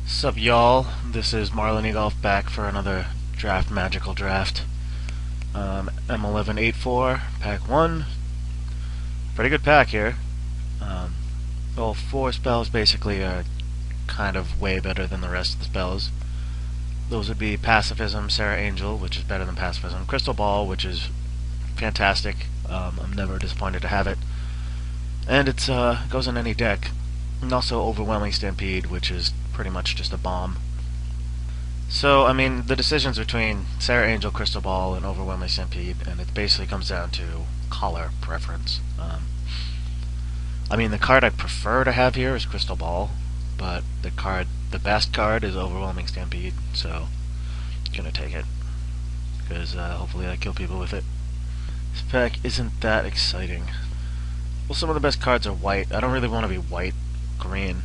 Sup y'all, this is Marlon Egolf back for another magical draft. M11 8-4, pack 1. Pretty good pack here. Well, 4 spells basically are kind of way better than the rest of the spells. Those would be Pacifism, Sarah Angel, which is better than Pacifism, Crystal Ball, which is fantastic. I'm never disappointed to have it. And it goes in any deck. And also Overwhelming Stampede, which is pretty much just a bomb. So, I mean, the decision's between Sarah Angel, Crystal Ball, and Overwhelming Stampede, and it basically comes down to color preference. I mean, the card I prefer to have here is Crystal Ball, but the best card is Overwhelming Stampede, so I'm gonna take it. Because hopefully I kill people with it. This pack isn't that exciting. Well, some of the best cards are white. I don't really want to be white-green,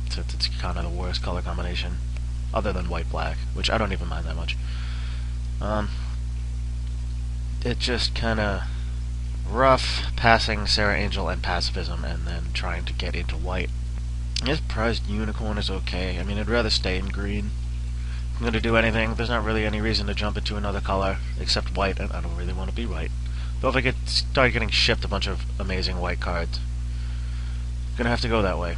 since it's kind of the worst color combination, other than white-black, which I don't even mind that much. It just kind of rough passing Sarah Angel and Pacifism and then trying to get into white. I guess Prized Unicorn is okay. I mean, I'd rather stay in green. If I'm going to do anything, there's not really any reason to jump into another color except white, and I don't really want to be white. Though if I start getting shipped a bunch of amazing white cards, I'm going to have to go that way.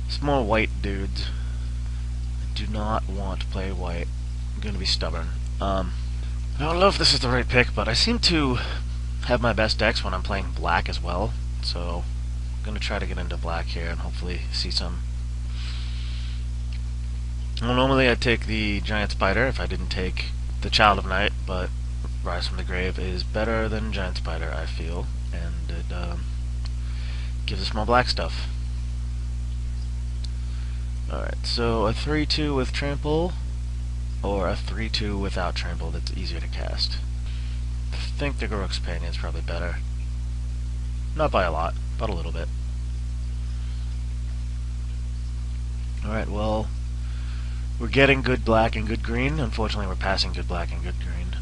Small white dudes. I do not want to play white. I'm going to be stubborn. I don't know if this is the right pick, but I seem to have my best decks when I'm playing black as well, so I'm going to try to get into black here and hopefully see some. Well, normally I'd take the Giant Spider if I didn't take the Child of Night, but Rise from the Grave is better than Giant Spider, I feel, and it gives us more black stuff. Alright, so a 3-2 with Trample, or a 3-2 without Trample that's easier to cast. I think the Garruk's Companion is probably better. Not by a lot, but a little bit. Alright, well, we're getting good black and good green. Unfortunately, we're passing good black and good green.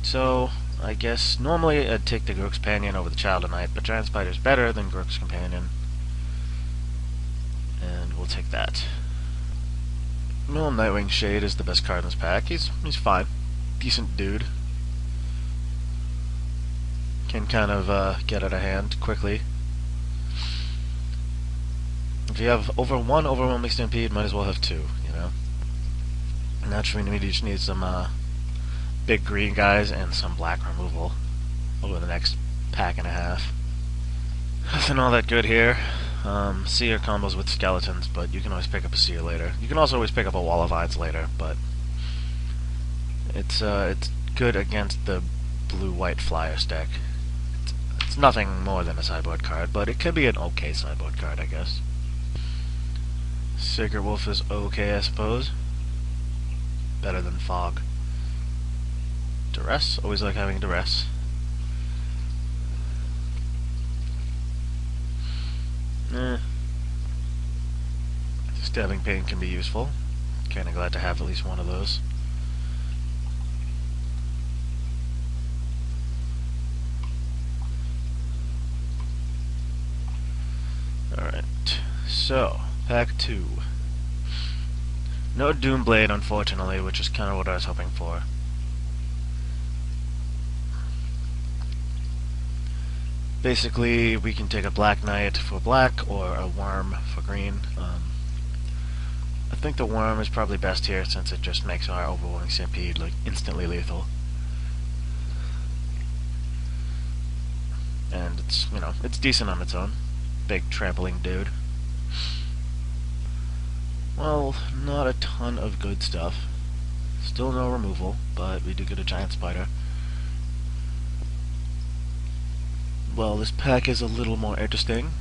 So, I guess normally I'd take the Garruk's Companion over the Child of Night, but Giant Spider's better than Garruk's Companion. And we'll take that. Well, Nightwing Shade is the best card in this pack. He's fine. Decent dude. Can kind of get out of hand quickly. If you have over one Overwhelming Stampede, might as well have two, you know? Naturally, we just need some big green guys and some black removal over the next pack and a half. Nothing all that good here. Seer combos with skeletons, but you can always pick up a Seer later. You can also always pick up a Wall of Vines later, but it's good against the blue-white Flyers deck. It's nothing more than a sideboard card, but it could be an okay sideboard card, I guess. Sacred Wolf is okay, I suppose. Better than Fog. Duress, always like having Duress. Stabbing Pain can be useful. Kinda glad to have at least one of those. Alright, so, pack 2. No Doomblade, unfortunately, which is kinda what I was hoping for. Basically, we can take a Black Knight for black, or a Worm for green. I think the Worm is probably best here, since it just makes our Overwhelming Stampede like instantly lethal. And it's, you know, it's decent on its own. Big trampling dude. Well, not a ton of good stuff. Still no removal, but we do get a Giant Spider. Well, this pack is a little more interesting.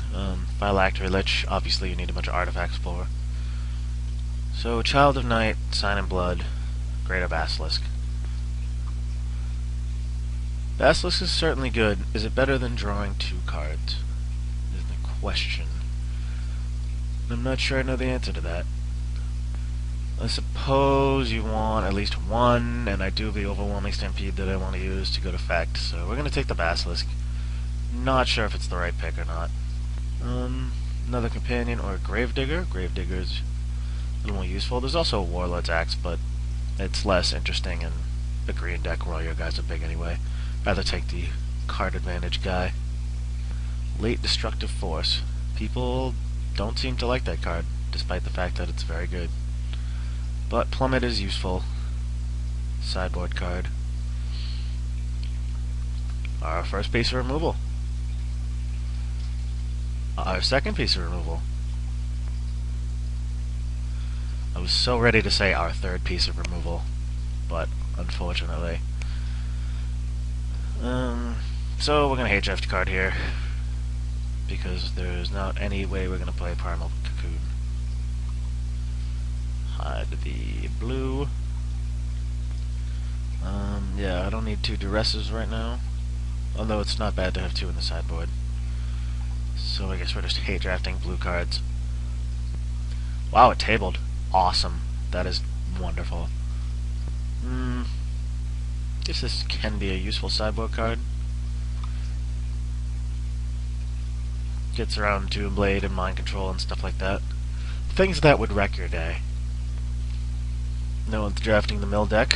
Phylactery Lich, obviously you need a bunch of artifacts for. So, Child of Night, Sign in Blood, Greater Basilisk. Basilisk is certainly good. Is it better than drawing 2 cards? Is the question. I'm not sure I know the answer to that. I suppose you want at least one, and I do have the Overwhelming Stampede that I want to use to good effect, so we're going to take the Basilisk. Not sure if it's the right pick or not. Another companion or a gravedigger. Gravedigger's a little more useful. There's also a warlord's axe, but it's less interesting in the green deck where all your guys are big anyway. Rather take the card advantage guy. Late destructive force. People don't seem to like that card, despite the fact that it's very good. But plummet is useful. Sideboard card. Our first piece of removal. Our second piece of removal. I was so ready to say our third piece of removal, but unfortunately. So we're going to hate draft a card here, because there's not any way we're going to play Primal Cocoon. Hide the blue. Yeah, I don't need 2 duresses right now, although it's not bad to have 2 in the sideboard. So I guess we're just hate drafting blue cards. Wow, it tabled. Awesome. That is wonderful. Guess this can be a useful sideboard card. Gets around Doom Blade and Mind Control and stuff like that. Things that would wreck your day. No one's drafting the mill deck,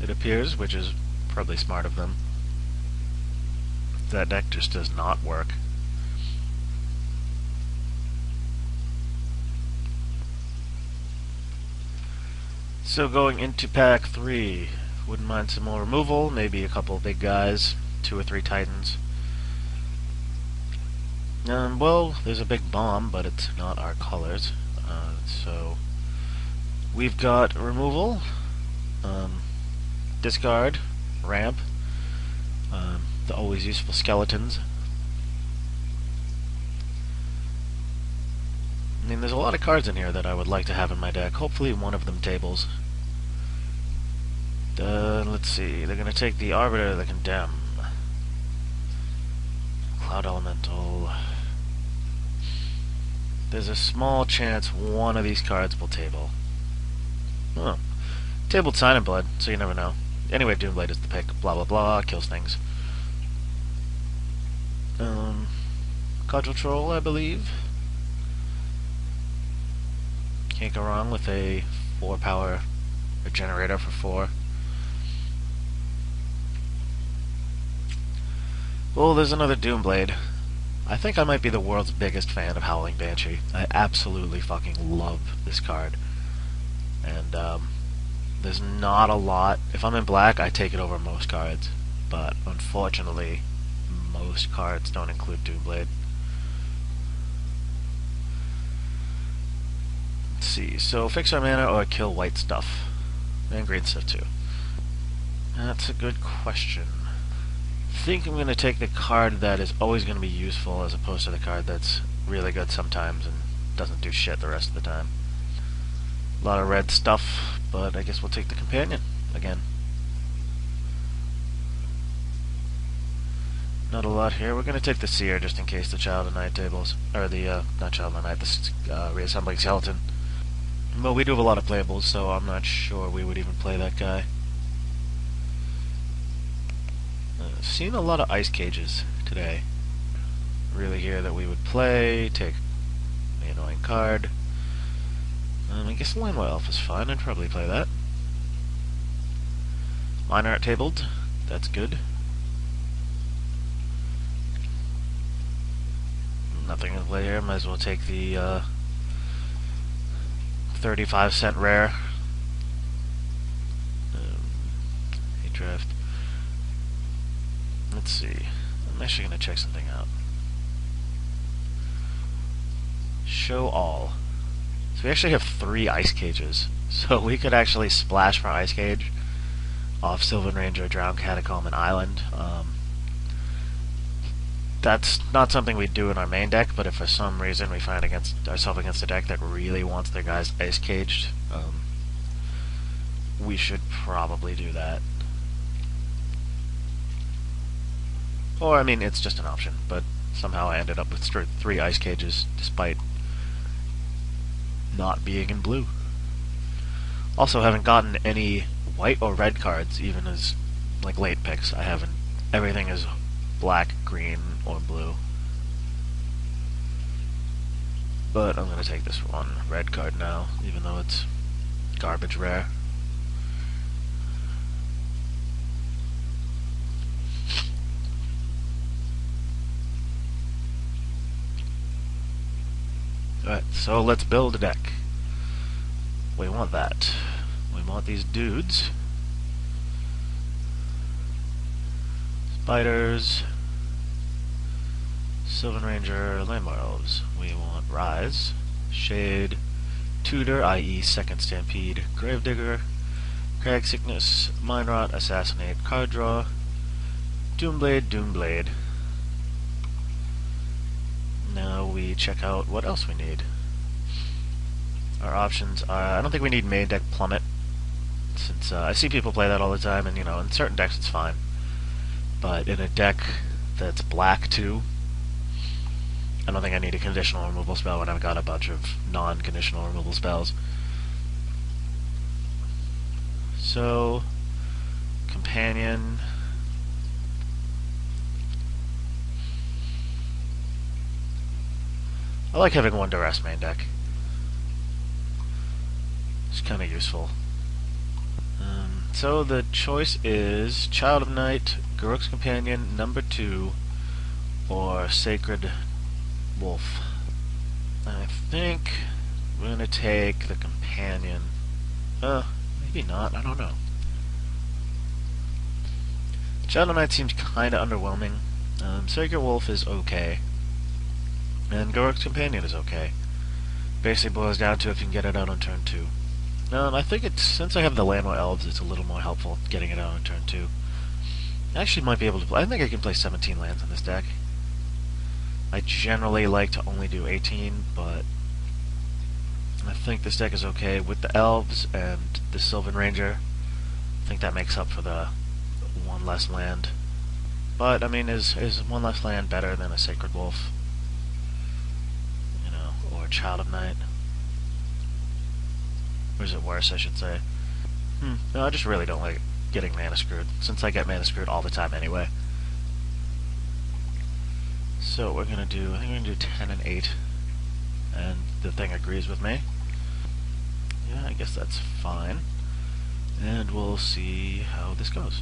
it appears, which is probably smart of them. That deck just does not work. So going into pack 3, wouldn't mind some more removal, maybe a couple big guys, 2 or 3 titans. Well, there's a big bomb, but it's not our colors. So we've got removal, discard, ramp, the always useful skeletons. I mean, there's a lot of cards in here that I would like to have in my deck. Hopefully one of them tables. Let's see, they're going to take the Arbiter, the Condemn. Cloud Elemental. There's a small chance one of these cards will table. Oh. Tabled Sign and Blood, so you never know. Anyway, Doomblade is the pick. Blah blah blah, kills things. Cudgel Troll, I believe. Can't go wrong with a 4-power generator for 4. Well, there's another Doomblade. I think I might be the world's biggest fan of Howling Banshee. I absolutely fucking love this card. And, there's not a lot. If I'm in black, I take it over most cards. But, unfortunately, most cards don't include Doomblade. Let's see. So, fix our mana or kill white stuff. And green stuff, too. That's a good question. I think I'm going to take the card that is always going to be useful as opposed to the card that's really good sometimes and doesn't do shit the rest of the time. A lot of red stuff, but I guess we'll take the companion again. Not a lot here. We're going to take the Seer just in case the Child of Night tables. Or the, not Child of Night, the Reassembling Skeleton. Well, we do have a lot of playables, so I'm not sure we would even play that guy. I've seen a lot of ice cages today. Really here that we would play, take the annoying card. I guess Lionwell Elf is fine, I'd probably play that. Mine aren't tabled, that's good. Nothing to play here, might as well take the 35-cent rare. Hey, draft. Let's see. I'm actually going to check something out. Show all. So we actually have 3 ice cages. So we could actually splash for ice cage off Sylvan Ranger, Drowned Catacomb, and Island. That's not something we do in our main deck, but if for some reason we find ourselves against a deck that really wants their guys ice caged, we should probably do that. Or, I mean, it's just an option, but somehow I ended up with 3 ice cages, despite not being in blue. Also, haven't gotten any white or red cards, even as, like, late picks. I haven't. Everything is black, green, or blue. But I'm going to take this one red card now, even though it's garbage rare. Alright, so let's build a deck. We want that. We want these dudes. Spiders. Sylvan Ranger, Landmore Elves. We want Rise, Shade, Tutor, i.e. Second Stampede, Gravedigger, Crag Sickness, Mind Rot, Assassinate, Card Draw, Doomblade, Doomblade. Now we check out what else we need. Our options are, I don't think we need main deck Plummet, since I see people play that all the time, and you know, in certain decks it's fine. But in a deck that's black too, I don't think I need a conditional removal spell when I've got a bunch of non-conditional removal spells. So, Companion. I like having one Duress main deck. It's kind of useful. So the choice is Child of Night, Garruk's Companion, number 2, or Sacred Wolf. I think we're going to take the Companion. Maybe not, I don't know. Child of Night seems kind of underwhelming. Sacred Wolf is okay. And Garruk's Companion is okay. Basically boils down to if you can get it out on turn 2. I think it's, since I have the Landmore Elves, it's a little more helpful getting it out on turn 2. I actually might be able to play, I think I can play 17 lands in this deck. I generally like to only do 18, but I think this deck is okay with the Elves and the Sylvan Ranger. I think that makes up for the one less land. But, I mean, is one less land better than a Sacred Wolf? You know, or a Child of Night? Or is it worse, I should say? No, I just really don't like getting mana screwed, since I get mana screwed all the time anyway. So we're gonna do, I think we're gonna do 10 and 8, and the thing agrees with me. Yeah, I guess that's fine. And we'll see how this goes.